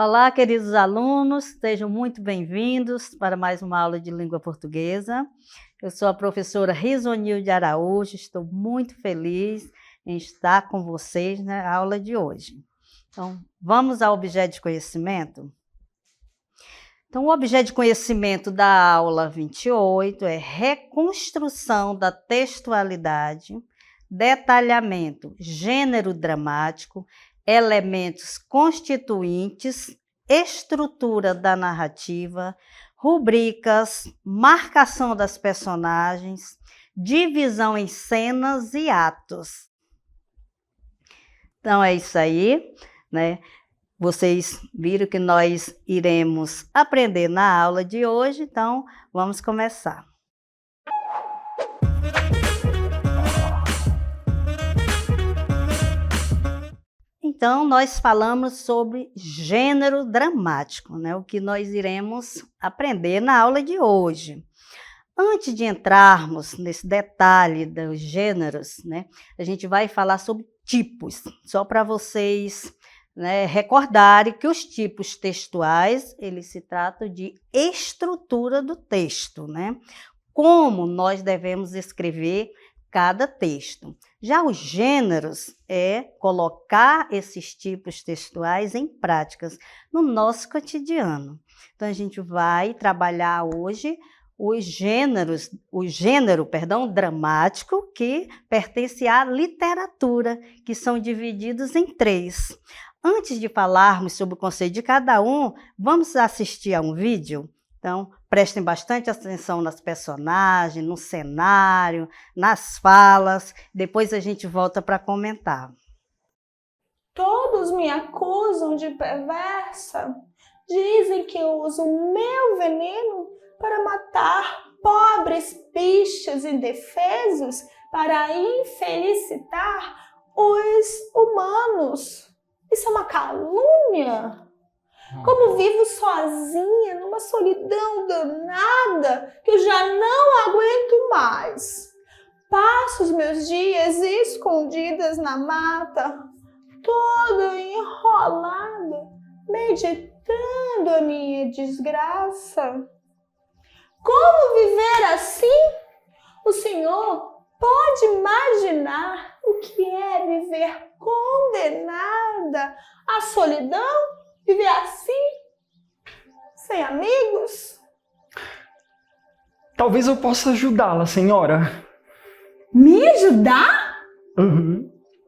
Olá, queridos alunos, sejam muito bem-vindos para mais uma aula de língua portuguesa. Eu sou a professora Risonilde Araújo, estou muito feliz em estar com vocês na aula de hoje. Então, vamos ao objeto de conhecimento? Então, o objeto de conhecimento da aula 28 é reconstrução da textualidade, detalhamento, gênero dramático, elementos constituintes, estrutura da narrativa, rubricas, marcação das personagens, divisão em cenas e atos. Então é isso aí, né? Vocês viram que nós iremos aprender na aula de hoje, então vamos começar. Então, nós falamos sobre gênero dramático, né? O que nós iremos aprender na aula de hoje. Antes de entrarmos nesse detalhe dos gêneros, né, a gente vai falar sobre tipos, só para vocês, né, recordarem que os tipos textuais, eles se tratam de estrutura do texto, né? Como nós devemos escrever cada texto. Já os gêneros é colocar esses tipos textuais em práticas no nosso cotidiano. Então, a gente vai trabalhar hoje o gênero dramático, que pertence à literatura, que são divididos em 3. Antes de falarmos sobre o conceito de cada um, vamos assistir a um vídeo? Então, prestem bastante atenção nas personagens, no cenário, nas falas. Depois a gente volta para comentar. Todos me acusam de perversa. Dizem que eu uso o meu veneno para matar pobres bichos indefesos, para infelicitar os humanos. Isso é uma calúnia. Como vivo sozinha, numa solidão danada, que eu já não aguento mais. Passo os meus dias escondidas na mata, toda enrolada, meditando a minha desgraça. Como viver assim? O Senhor pode imaginar o que é viver condenada à solidão? Viver assim, sem amigos? Talvez eu possa ajudá-la, senhora. Me ajudar?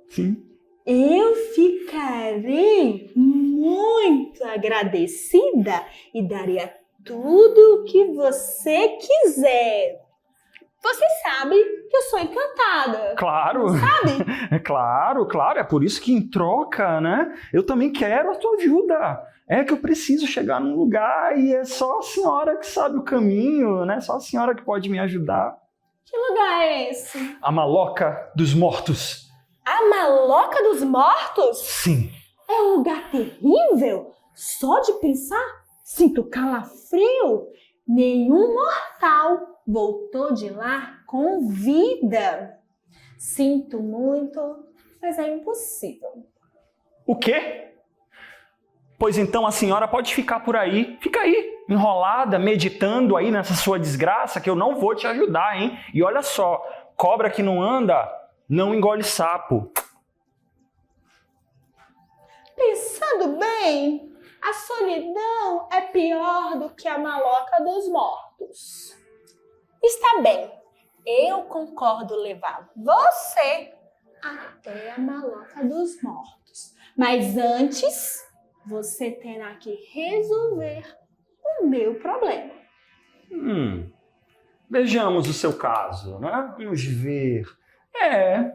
Sim. Eu ficarei muito agradecida e daria tudo o que você quiser. Você sabe que eu sou encantada. Claro. Sabe? Claro. É por isso que em troca, né? Eu também quero a tua ajuda. É que eu preciso chegar num lugar e é só a senhora que sabe o caminho, né? Só a senhora que pode me ajudar. Que lugar é esse? A Maloca dos Mortos. A Maloca dos Mortos? Sim. É um lugar terrível. Só de pensar, sinto calafrio. Nenhum mortal voltou de lá com vida. Sinto muito, mas é impossível. O quê? Pois então a senhora pode ficar por aí. Fica aí, enrolada, meditando aí nessa sua desgraça, que eu não vou te ajudar, hein? E olha só, cobra que não anda, não engole sapo. Pensando bem, a solidão é pior do que a Maloca dos Mortos. Está bem, eu concordo levar você até a Maloca dos Mortos. Mas antes, você terá que resolver o meu problema. Vejamos o seu caso, né? Vamos ver. É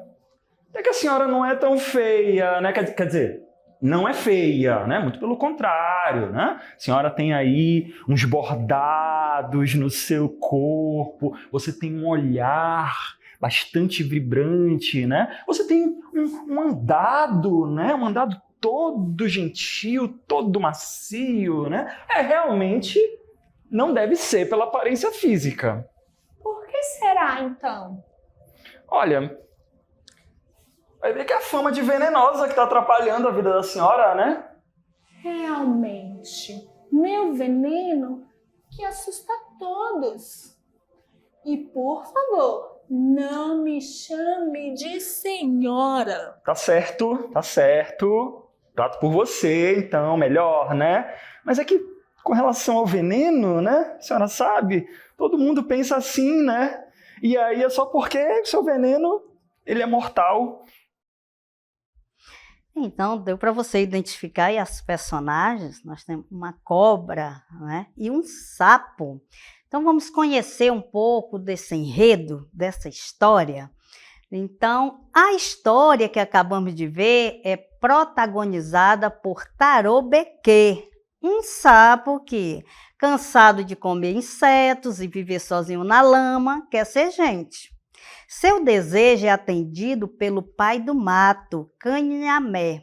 que a senhora não é tão feia, né? Quer dizer, não é feia, né? Muito pelo contrário, né? A senhora tem aí uns bordados no seu corpo, você tem um olhar bastante vibrante, né? Você tem um andado, né? Um andado todo gentil, todo macio, né? Realmente não deve ser pela aparência física. Por que será, então? Olha, vai ver que é a fama de venenosa que está atrapalhando a vida da senhora, né? Realmente, meu veneno que assusta todos. E por favor, não me chame de senhora. Tá certo, tá certo. Trato por você, então, melhor, né? Mas é que, com relação ao veneno, né? A senhora sabe, todo mundo pensa assim, né? E aí é só porque o seu veneno, ele é mortal. Então, deu para você identificar aí as personagens. Nós temos uma cobra, né, e um sapo. Então, vamos conhecer um pouco desse enredo, dessa história. Então, a história que acabamos de ver é protagonizada por Tarô-Bequê, um sapo que, cansado de comer insetos e viver sozinho na lama, quer ser gente. Seu desejo é atendido pelo pai do mato, Canhamé,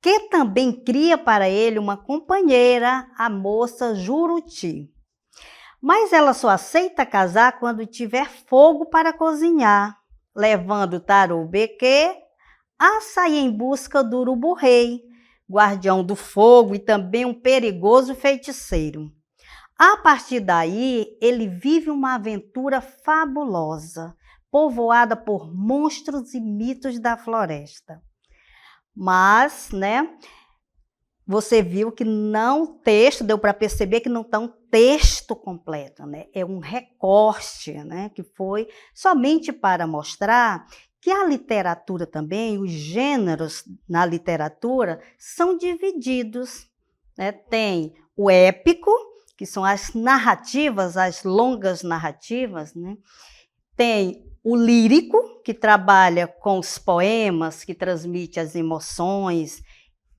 que também cria para ele uma companheira, a moça Juruti. Mas ela só aceita casar quando tiver fogo para cozinhar, levando Tarô-Bequê a sair em busca do urubu-rei, guardião do fogo e também um perigoso feiticeiro. A partir daí, ele vive uma aventura fabulosa, povoada por monstros e mitos da floresta. Mas, né, você viu que não o texto, deu para perceber que não está um texto completo, né? É um recorte, né, que foi somente para mostrar que a literatura também, os gêneros na literatura são divididos, né? Tem o épico, que são as narrativas, as longas narrativas, né? Tem o lírico, que trabalha com os poemas, que transmite as emoções,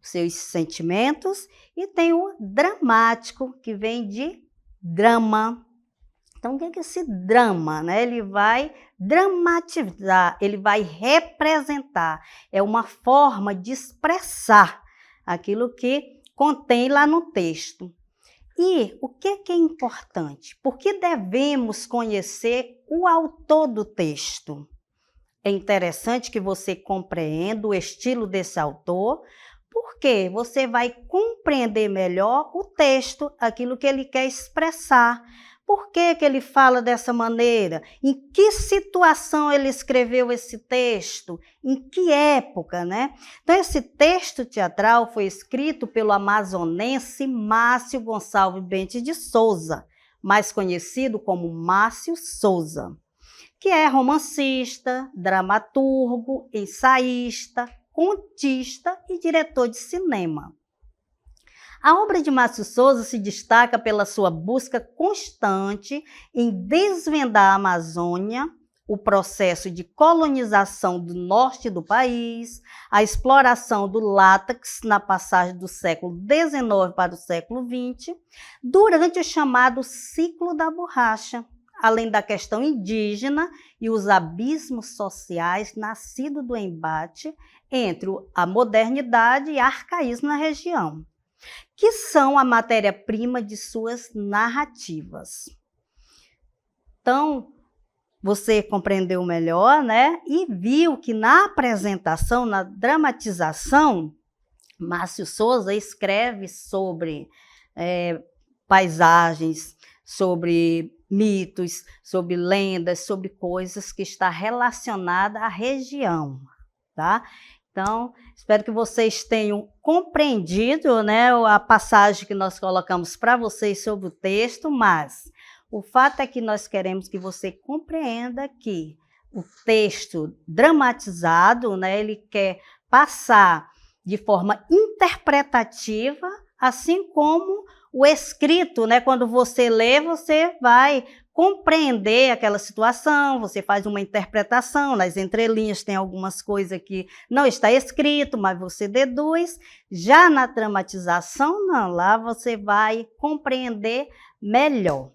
seus sentimentos, e tem o dramático, que vem de drama. Então, o que é esse drama, né? Ele vai dramatizar, ele vai representar. É uma forma de expressar aquilo que contém lá no texto. E o que é importante? Por que devemos conhecer o autor do texto? É interessante que você compreenda o estilo desse autor, porque você vai compreender melhor o texto, aquilo que ele quer expressar. Por que ele fala dessa maneira? Em que situação ele escreveu esse texto? Em que época, né? Então, esse texto teatral foi escrito pelo amazonense Márcio Gonçalves Bentes de Souza, mais conhecido como Márcio Souza, que é romancista, dramaturgo, ensaísta, contista e diretor de cinema. A obra de Márcio Souza se destaca pela sua busca constante em desvendar a Amazônia, o processo de colonização do norte do país, a exploração do látex na passagem do século XIX para o século XX, durante o chamado ciclo da borracha, além da questão indígena e os abismos sociais nascidos do embate entre a modernidade e arcaísmo na região, que são a matéria-prima de suas narrativas. Então, você compreendeu melhor, né? E viu que na apresentação, na dramatização, Márcio Souza escreve sobre paisagens, sobre mitos, sobre lendas, sobre coisas que estão relacionadas à região, tá? Então, espero que vocês tenham compreendido, né, a passagem que nós colocamos para vocês sobre o texto, mas o fato é que nós queremos que você compreenda que o texto dramatizado, né, ele quer passar de forma interpretativa, assim como o escrito, né, quando você lê, você vai compreender aquela situação, você faz uma interpretação, nas entrelinhas tem algumas coisas que não está escrito, mas você deduz. Já na dramatização, não, lá você vai compreender melhor.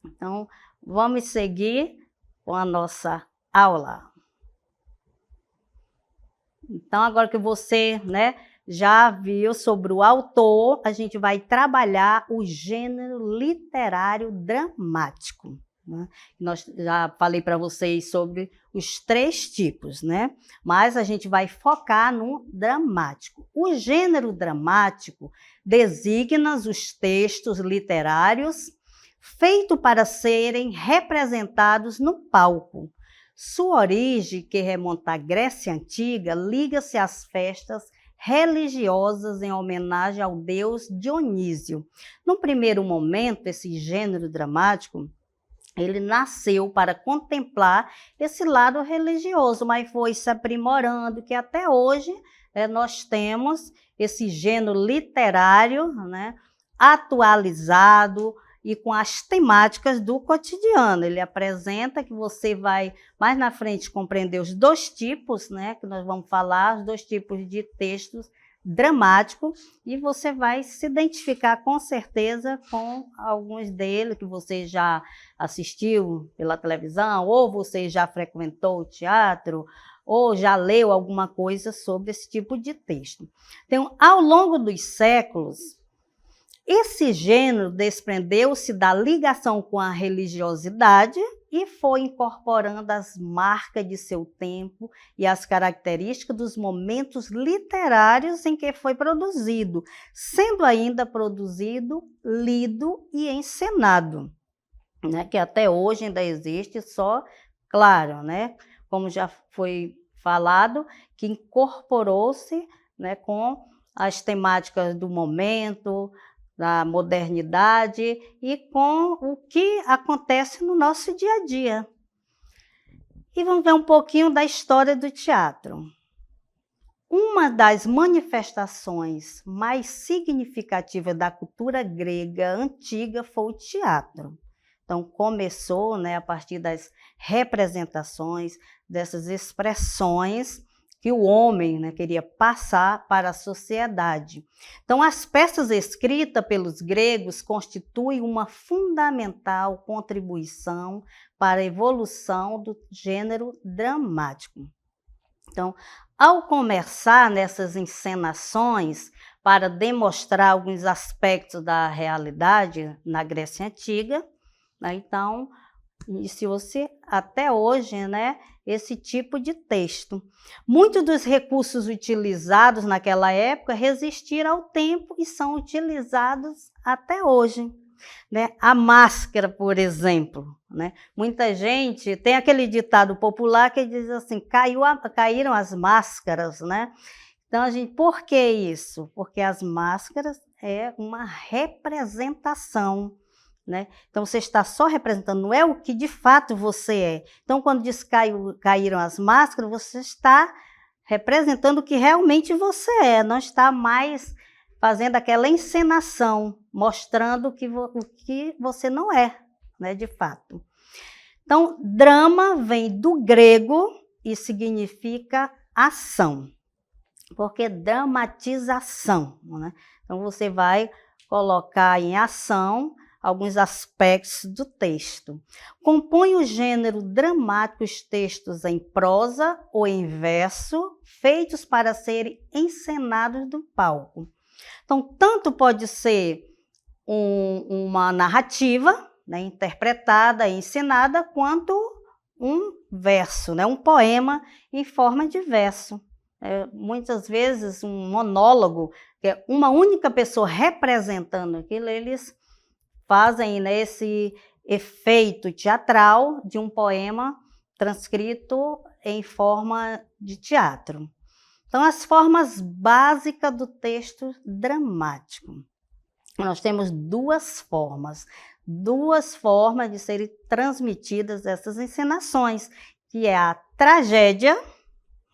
Então, vamos seguir com a nossa aula. Então, agora que você, né, já viu sobre o autor, a gente vai trabalhar o gênero literário dramático. né? Nós já falei para vocês sobre os 3 tipos, né? Mas a gente vai focar no dramático. O gênero dramático designa os textos literários feitos para serem representados no palco. Sua origem, que remonta à Grécia Antiga, liga-se às festas religiosas em homenagem ao deus Dionísio. No primeiro momento, esse gênero dramático, ele nasceu para contemplar esse lado religioso, mas foi se aprimorando, que até hoje nós temos esse gênero literário, né, atualizado e com as temáticas do cotidiano. Ele apresenta que você vai, mais na frente, compreender os 2 tipos, né, que nós vamos falar, os 2 tipos de textos dramáticos, e você vai se identificar com certeza com alguns deles que você já assistiu pela televisão, ou você já frequentou o teatro, ou já leu alguma coisa sobre esse tipo de texto. Então, ao longo dos séculos, esse gênero desprendeu-se da ligação com a religiosidade e foi incorporando as marcas de seu tempo e as características dos momentos literários em que foi produzido, sendo ainda produzido, lido e encenado, né? Que até hoje ainda existe, só, claro, né? Como já foi falado, que incorporou-se, né, com as temáticas do momento, da modernidade e com o que acontece no nosso dia a dia. E vamos ver um pouquinho da história do teatro. Uma das manifestações mais significativas da cultura grega antiga foi o teatro. Então, começou, né, a partir das representações, dessas expressões que o homem, né, queria passar para a sociedade. Então, as peças escritas pelos gregos constituem uma fundamental contribuição para a evolução do gênero dramático. Então, ao começar nessas encenações para demonstrar alguns aspectos da realidade na Grécia Antiga, né, então, iniciou-se até hoje, né, esse tipo de texto. Muitos dos recursos utilizados naquela época resistiram ao tempo e são utilizados até hoje, né? A máscara, por exemplo, né? Muita gente tem aquele ditado popular que diz assim: caíram as máscaras, né? Então, por que isso? Porque as máscaras é uma representação, né? Então, você está só representando, não é o que de fato você é. Então, quando diz caíram as máscaras, você está representando o que realmente você é, não está mais fazendo aquela encenação, mostrando o que você não é, né, de fato. Então, drama vem do grego e significa ação, porque dramatização, né? Então, você vai colocar em ação alguns aspectos do texto. Compõe o gênero dramático os textos em prosa ou em verso, feitos para serem encenados no palco. Então, tanto pode ser uma narrativa, né, interpretada e encenada, quanto um verso, né, um poema em forma de verso. Muitas vezes um monólogo, que é uma única pessoa representando aquilo, eles fazem, né, esse efeito teatral de um poema transcrito em forma de teatro. Então, as formas básicas do texto dramático. Nós temos duas formas de serem transmitidas essas encenações, que é a tragédia,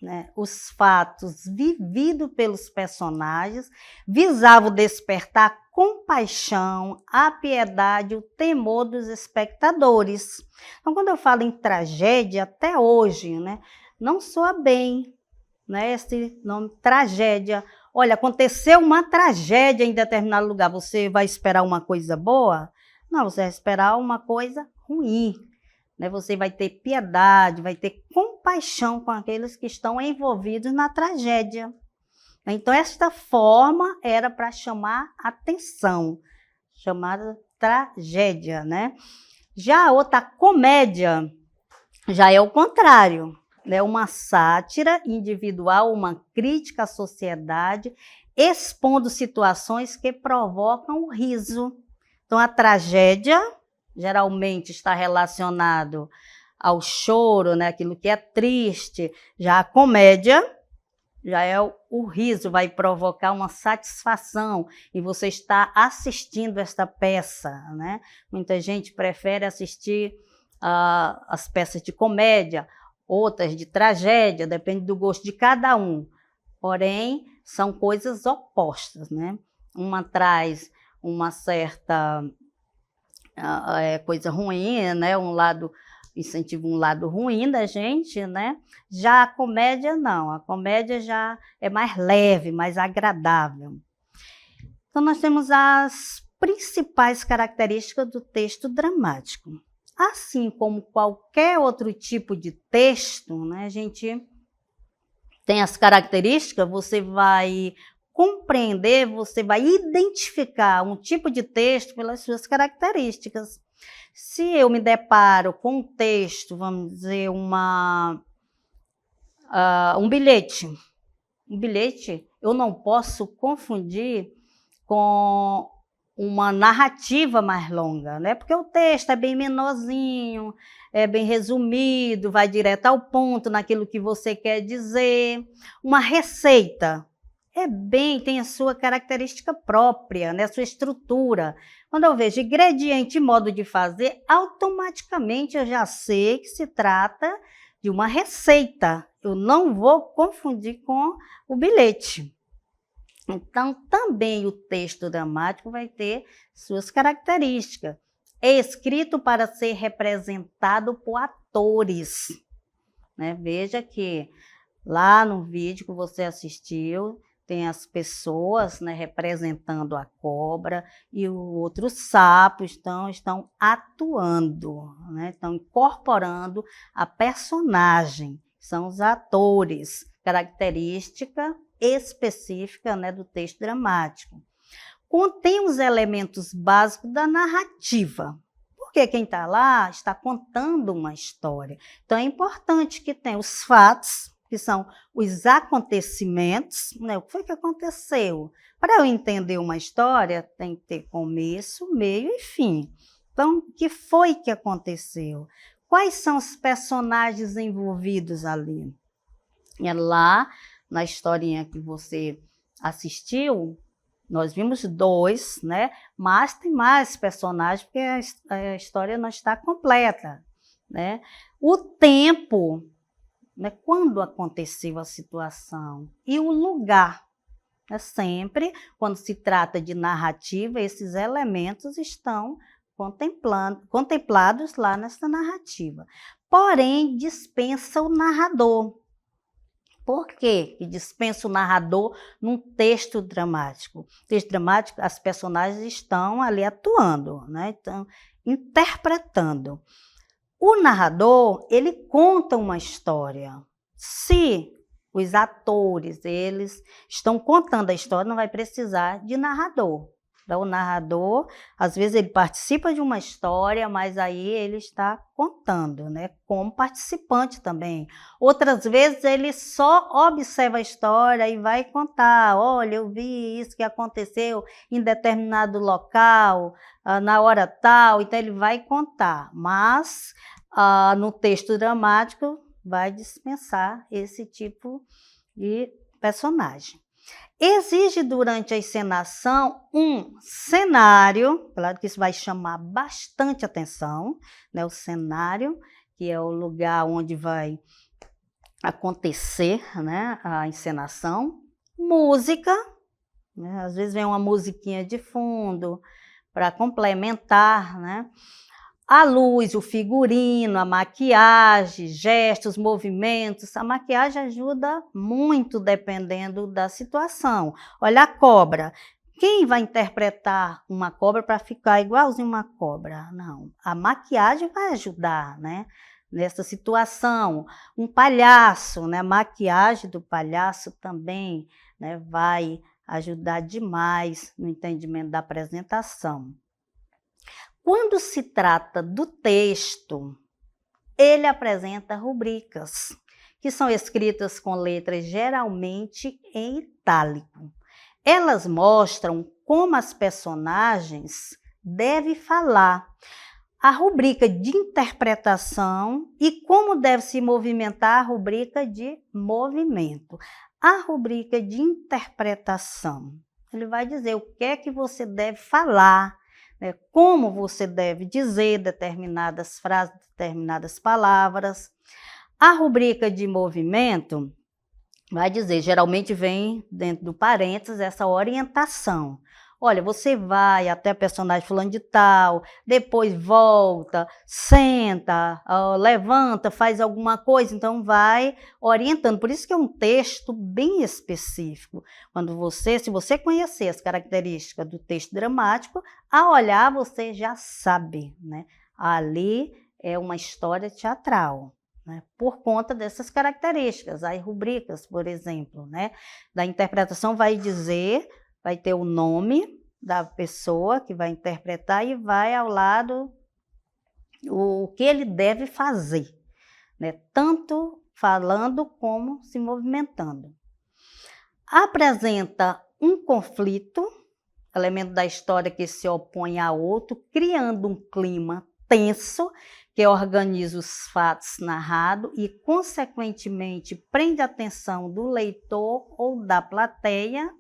né, os fatos vividos pelos personagens visavam despertar compaixão, a piedade, o temor dos espectadores. Então, quando eu falo em tragédia, até hoje, né, não soa bem, né, esse nome tragédia. Olha, aconteceu uma tragédia em determinado lugar, você vai esperar uma coisa boa? Não, você vai esperar uma coisa ruim. Né? Você vai ter piedade, vai ter compaixão com aqueles que estão envolvidos na tragédia. Então, esta forma era para chamar atenção, chamada tragédia, né? Já a outra, a comédia, já é o contrário, né? Uma sátira individual, uma crítica à sociedade, expondo situações que provocam o riso. Então, a tragédia geralmente está relacionado ao choro, né? Aquilo que é triste. Já a comédia já é o riso, vai provocar uma satisfação e você está assistindo esta peça, né? Muita gente prefere assistir as peças de comédia, outras de tragédia, depende do gosto de cada um. Porém, são coisas opostas, né? Uma traz uma certa coisa ruim, né? Incentiva um lado ruim da gente, né? Já a comédia não, a comédia já é mais leve, mais agradável. Então, nós temos as principais características do texto dramático. Assim como qualquer outro tipo de texto, né, a gente tem as características, você vai compreender, você vai identificar um tipo de texto pelas suas características. Se eu me deparo com um texto, vamos dizer, um bilhete, eu não posso confundir com uma narrativa mais longa, né? Porque o texto é bem menorzinho, é bem resumido, vai direto ao ponto naquilo que você quer dizer. Uma receita tem a sua característica própria, né? A sua estrutura. Quando eu vejo ingrediente e modo de fazer, automaticamente eu já sei que se trata de uma receita. Eu não vou confundir com o bilhete. Então, também o texto dramático vai ter suas características. É escrito para ser representado por atores, né? Veja que lá no vídeo que você assistiu, tem as pessoas, né, representando a cobra e os outros sapos estão atuando, né? Estão incorporando a personagem. São os atores, característica específica, né, do texto dramático. Contém os elementos básicos da narrativa, porque quem está lá está contando uma história. Então, é importante que tenha os fatos, que são os acontecimentos, né? O que foi que aconteceu? Para eu entender uma história, tem que ter começo, meio e fim. Então, o que foi que aconteceu? Quais são os personagens envolvidos ali? E lá, na historinha que você assistiu, nós vimos 2, né? Mas tem mais personagens, porque a história não está completa, né? O tempo, né, quando aconteceu a situação, e o lugar. É sempre, quando se trata de narrativa, esses elementos estão contemplados lá nessa narrativa. Porém, dispensa o narrador. Por quê que dispensa o narrador num texto dramático? Texto dramático, as personagens estão ali atuando, né? Estão interpretando. O narrador, ele conta uma história. Se os atores, eles estão contando a história, não vai precisar de narrador. Então, o narrador, às vezes, ele participa de uma história, mas aí ele está contando, né? Como participante também. Outras vezes, ele só observa a história e vai contar. Olha, eu vi isso que aconteceu em determinado local, na hora tal. Então, ele vai contar. Mas, no texto dramático, vai dispensar esse tipo de personagem. Exige durante a encenação um cenário, claro que isso vai chamar bastante atenção, né? O cenário, que é o lugar onde vai acontecer, né, a encenação. Música, né? Às vezes vem uma musiquinha de fundo para complementar, né? A luz, o figurino, a maquiagem, gestos, movimentos. A maquiagem ajuda muito dependendo da situação. Olha a cobra. Quem vai interpretar uma cobra para ficar igualzinho uma cobra? Não. A maquiagem vai ajudar, né? Nessa situação. Um palhaço, né? A maquiagem do palhaço também, né, vai ajudar demais no entendimento da apresentação. Quando se trata do texto, ele apresenta rubricas, que são escritas com letras geralmente em itálico. Elas mostram como as personagens devem falar, a rubrica de interpretação e como deve se movimentar a rubrica de movimento. A rubrica de interpretação, ele vai dizer o que é que você deve falar, né, como você deve dizer determinadas frases, determinadas palavras. A rubrica de movimento vai dizer, geralmente vem dentro do parênteses essa orientação. Olha, você vai até a personagem fulano de tal, depois volta, senta, levanta, faz alguma coisa, então vai orientando. Por isso que é um texto bem específico. Se você conhecer as características do texto dramático, ao olhar você já sabe, né? Ali é uma história teatral, né? Por conta dessas características, as rubricas, por exemplo, né? Da interpretação vai ter o nome da pessoa que vai interpretar e vai ao lado o que ele deve fazer, né? Tanto falando como se movimentando. Apresenta um conflito, elemento da história que se opõe a outro, criando um clima tenso que organiza os fatos narrados e, consequentemente, prende a atenção do leitor ou da plateia,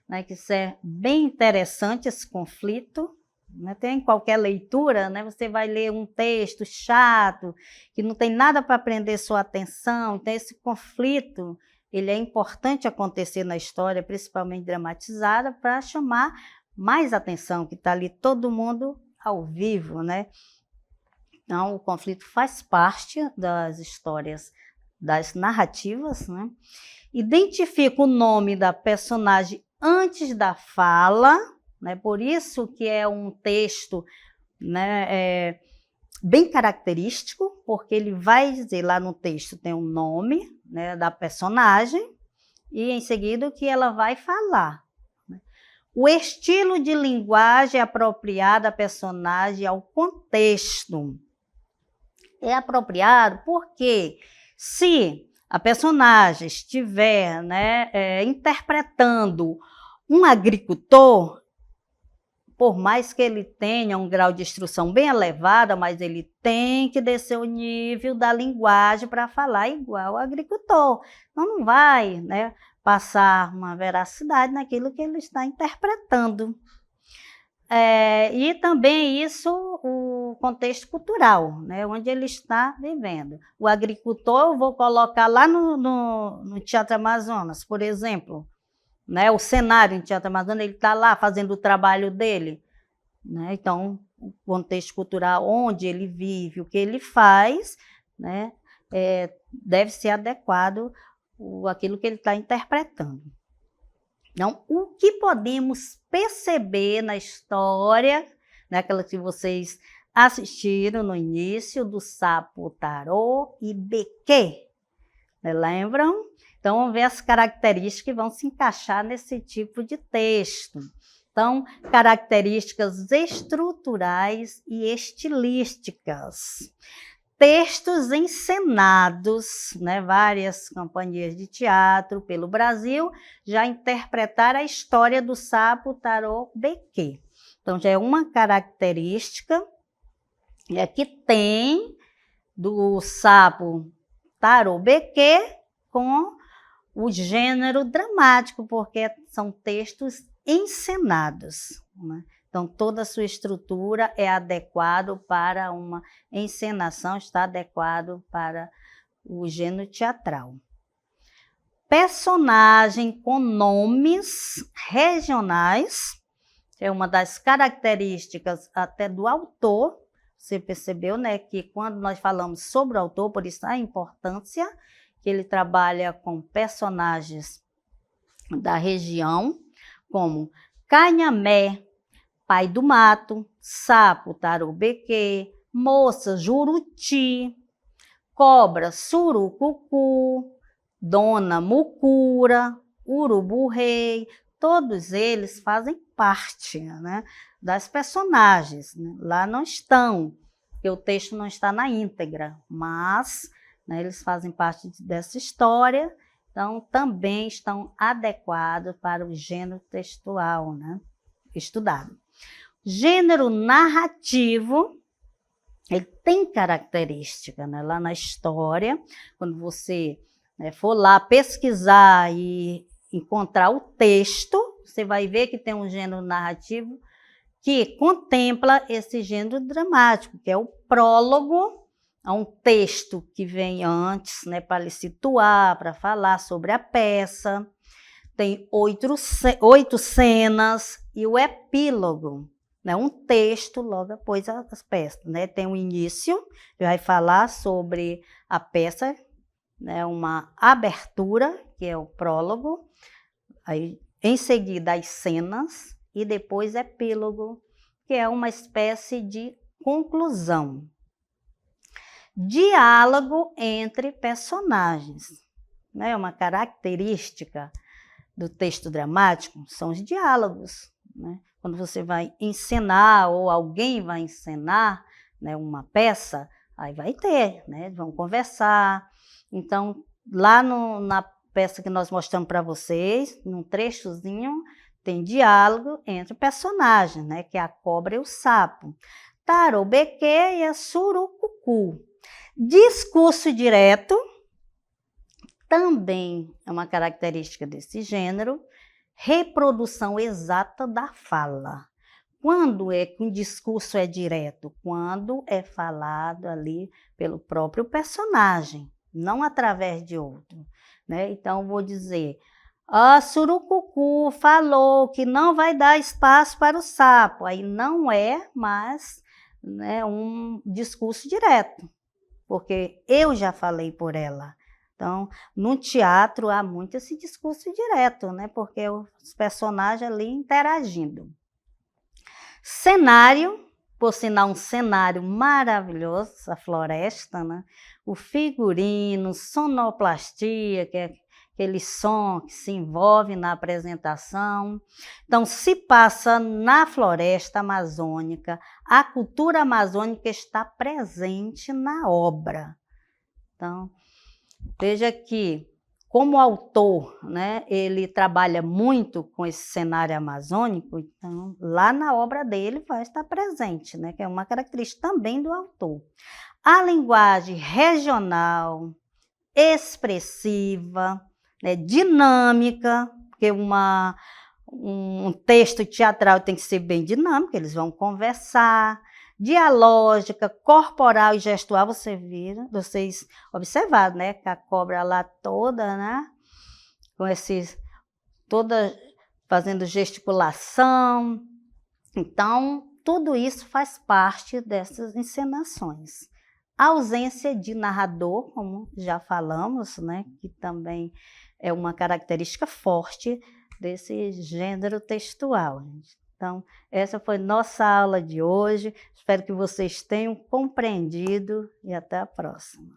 né, que isso é bem interessante, esse conflito. Né, tem qualquer leitura, né, você vai ler um texto chato, que não tem nada para prender sua atenção, então esse conflito ele é importante acontecer na história, principalmente dramatizada, para chamar mais atenção, que está ali todo mundo ao vivo, né? Então, o conflito faz parte das histórias, das narrativas, né? Identifica o nome da personagem antes da fala, né? Por isso que é um texto, né, bem característico, porque ele vai dizer lá no texto, tem o nome, né, da personagem e em seguida o que ela vai falar. Né? O estilo de linguagem apropriado à personagem ao contexto. É apropriado porque se a personagem estiver, né, interpretando um agricultor, por mais que ele tenha um grau de instrução bem elevado, mas ele tem que descer o nível da linguagem para falar igual ao agricultor. Então não vai, né, passar uma veracidade naquilo que ele está interpretando. E também isso, o contexto cultural, né, onde ele está vivendo. O agricultor, eu vou colocar lá no Teatro Amazonas, por exemplo, né, o cenário no Teatro Amazonas, ele está lá fazendo o trabalho dele. Né, então, o contexto cultural onde ele vive, o que ele faz, né, deve ser adequado àquilo que ele está interpretando. Então, o que podemos perceber na história, né, aquela que vocês assistiram no início, do Sapo, Tarô e Bequê, né, lembram? Então, vamos ver as características que vão se encaixar nesse tipo de texto. Então, características estruturais e estilísticas. Textos encenados, né? Várias companhias de teatro pelo Brasil já interpretaram a história do Sapo, Tarô, Bequê. Então, já é uma característica que tem do Sapo, Tarô, Bequê com o gênero dramático, porque são textos encenados, né? Então, toda a sua estrutura é adequada para uma encenação, está adequado para o gênero teatral. Personagem com nomes regionais, é uma das características até do autor. Você percebeu, né, que quando nós falamos sobre o autor, por isso a importância que ele trabalha com personagens da região, como Canhamé, Pai do Mato, Sapo, Tarô, Bequê, Moça, Juruti, Cobra, Surucucu, Dona Mucura, Urubu Rei, todos eles fazem parte, né, das personagens, né? Lá não estão, porque o texto não está na íntegra, mas, né, eles fazem parte dessa história, então também estão adequados para o gênero textual, né, estudado. Gênero narrativo, ele tem característica, né, lá na história, quando você, né, for lá pesquisar e encontrar o texto, você vai ver que tem um gênero narrativo que contempla esse gênero dramático, que é o prólogo, é um texto que vem antes, né, para lhe situar, para falar sobre a peça. Tem 8 cenas e o epílogo, né, um texto logo após as peças, né? Tem o início, que vai falar sobre a peça, né, uma abertura, que é o prólogo, aí em seguida as cenas e depois epílogo, que é uma espécie de conclusão. Diálogo entre personagens, né? Uma característica do texto dramático são os diálogos, né? Quando você vai encenar ou alguém vai encenar, né, uma peça, aí vai ter, né? Vão conversar. Então, lá na peça que nós mostramos para vocês, num trechozinho, tem diálogo entre personagens, né? Que é a cobra e o sapo. Taroubeque e a surucucu. Discurso direto também é uma característica desse gênero. Reprodução exata da fala. Quando é que um discurso é direto? Quando é falado ali pelo próprio personagem, não através de outro, né? Então, vou dizer, a surucucu falou que não vai dar espaço para o sapo. Aí não é mais, né, um discurso direto, porque eu já falei por ela. Então, no teatro há muito esse discurso direto, né? Porque os personagens ali interagindo. Cenário, por sinal, um cenário maravilhoso, a floresta, né? O figurino, sonoplastia, que é aquele som que se envolve na apresentação. Então, se passa na floresta amazônica, a cultura amazônica está presente na obra. Então, veja que, como autor, né, ele trabalha muito com esse cenário amazônico, então lá na obra dele vai estar presente, né, que é uma característica também do autor. A linguagem regional, expressiva, né, dinâmica, porque um texto teatral tem que ser bem dinâmico, eles vão conversar. Dialógica, corporal e gestual, vocês observaram, né? Que a cobra lá toda, né? Com toda fazendo gesticulação. Então, tudo isso faz parte dessas encenações. A ausência de narrador, como já falamos, né? Que também é uma característica forte desse gênero textual. Então, essa foi nossa aula de hoje. Espero que vocês tenham compreendido e até a próxima.